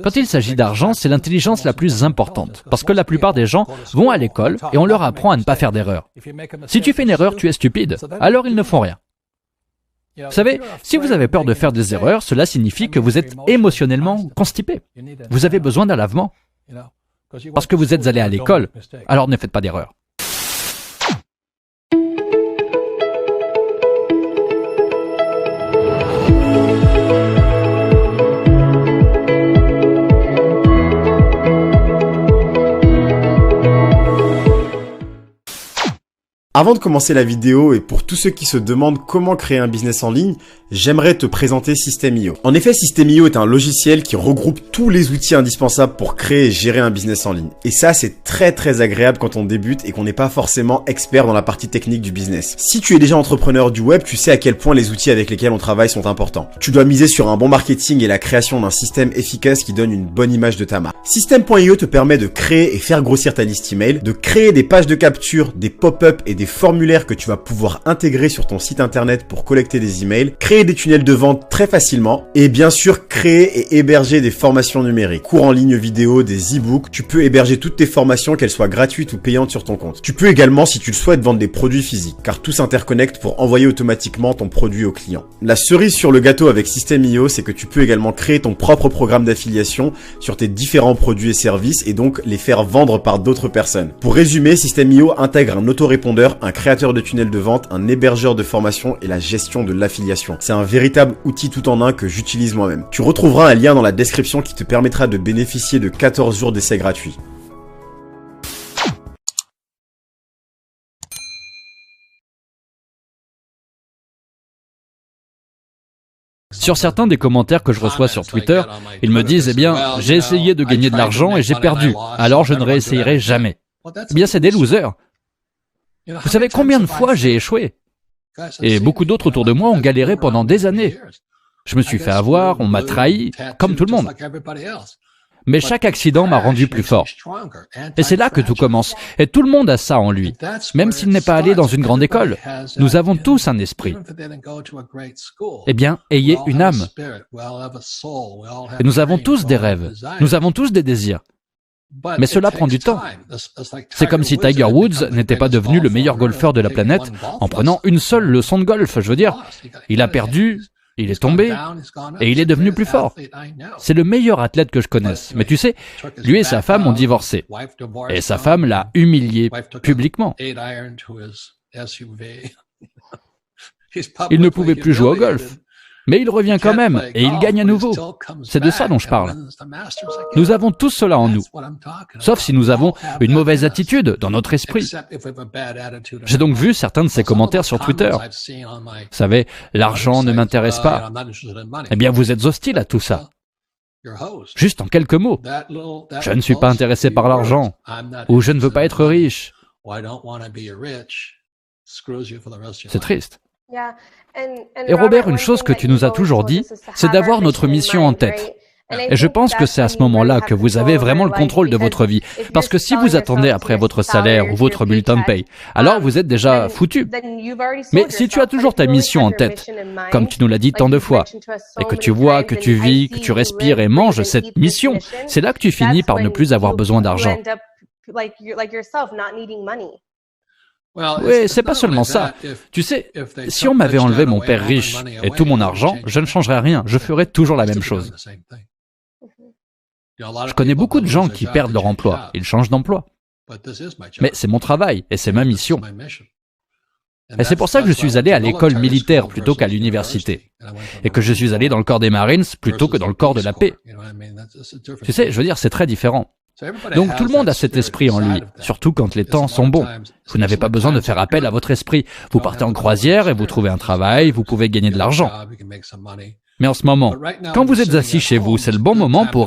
Quand il s'agit d'argent, c'est l'intelligence la plus importante, parce que la plupart des gens vont à l'école et on leur apprend à ne pas faire d'erreur. Si tu fais une erreur, tu es stupide, alors ils ne font rien. Vous savez, si vous avez peur de faire des erreurs, cela signifie que vous êtes émotionnellement constipé. Vous avez besoin d'un lavement, parce que vous êtes allé à l'école, alors ne faites pas d'erreur. Avant de commencer la vidéo et pour tous ceux qui se demandent comment créer un business en ligne, j'aimerais te présenter System.io. En effet, System.io est un logiciel qui regroupe tous les outils indispensables pour créer et gérer un business en ligne. Et ça, c'est très agréable quand on débute et qu'on n'est pas forcément expert dans la partie technique du business. Si tu es déjà entrepreneur du web, tu sais à quel point les outils avec lesquels on travaille sont importants. Tu dois miser sur un bon marketing et la création d'un système efficace qui donne une bonne image de ta marque. System.io te permet de créer et faire grossir ta liste email, de créer des pages de capture, des pop-up et des formulaires que tu vas pouvoir intégrer sur ton site internet pour collecter des emails, créer des tunnels de vente très facilement et bien sûr créer et héberger des formations numériques, cours en ligne vidéo, des e-books. Tu peux héberger toutes tes formations, qu'elles soient gratuites ou payantes sur ton compte. Tu peux également, si tu le souhaites, vendre des produits physiques car tout s'interconnecte pour envoyer automatiquement ton produit au client. La cerise sur le gâteau avec System.io, c'est que tu peux également créer ton propre programme d'affiliation sur tes différents produits et services et donc les faire vendre par d'autres personnes. Pour résumer, System.io intègre un autorépondeur, un créateur de tunnels de vente, un hébergeur de formation et la gestion de l'affiliation. C'est un véritable outil tout en un que j'utilise moi-même. Tu retrouveras un lien dans la description qui te permettra de bénéficier de 14 jours d'essai gratuit. Sur certains des commentaires que je reçois sur Twitter, ils me disent « Eh bien, j'ai essayé de gagner de l'argent et j'ai perdu, alors je ne réessayerai jamais. » Eh bien, c'est des losers. Vous savez combien de fois j'ai échoué? Et beaucoup d'autres autour de moi ont galéré pendant des années. Je me suis fait avoir, on m'a trahi, comme tout le monde. Mais chaque accident m'a rendu plus fort. Et c'est là que tout commence. Et tout le monde a ça en lui, même s'il n'est pas allé dans une grande école. Nous avons tous un esprit. Eh bien, ayez une âme. Et nous avons tous des rêves. Nous avons tous des désirs. Mais cela prend du temps. C'est comme si Tiger Woods n'était pas devenu le meilleur golfeur de la planète en prenant une seule leçon de golf. Je veux dire, il a perdu, il est tombé, et il est devenu plus fort. C'est le meilleur athlète que je connaisse. Mais tu sais, lui et sa femme ont divorcé. Et sa femme l'a humilié publiquement. Il ne pouvait plus jouer au golf. Mais il revient quand même, et il gagne à nouveau. C'est de ça dont je parle. Nous avons tous cela en nous, sauf si nous avons une mauvaise attitude dans notre esprit. J'ai donc vu certains de ces commentaires sur Twitter. Vous savez, l'argent ne m'intéresse pas. Eh bien, vous êtes hostile à tout ça. Juste en quelques mots. Je ne suis pas intéressé par l'argent, ou je ne veux pas être riche. C'est triste. Et Robert, une chose que tu nous as toujours dit, c'est d'avoir notre mission en tête. Et je pense que c'est à ce moment-là que vous avez vraiment le contrôle de votre vie. Parce que si vous attendez après votre salaire ou votre bulletin de paye, alors vous êtes déjà foutu. Mais si tu as toujours ta mission en tête, comme tu nous l'as dit tant de fois, et que tu vois, que tu vis, que tu respires et manges cette mission, c'est là que tu finis par ne plus avoir besoin d'argent. Oui, c'est pas seulement ça. Tu sais, si on m'avait enlevé mon père riche et tout mon argent, je ne changerais rien. Je ferais toujours la même chose. Je connais beaucoup de gens qui perdent leur emploi. Ils changent d'emploi. Mais c'est mon travail et c'est ma mission. Et c'est pour ça que je suis allé à l'école militaire plutôt qu'à l'université. Et que je suis allé dans le corps des Marines plutôt que dans le corps de la paix. Tu sais, je veux dire, c'est très différent. Donc tout le monde a cet esprit en lui, surtout quand les temps sont bons. Vous n'avez pas besoin de faire appel à votre esprit. Vous partez en croisière et vous trouvez un travail, vous pouvez gagner de l'argent. Mais en ce moment, quand vous êtes assis chez vous, c'est le bon moment pour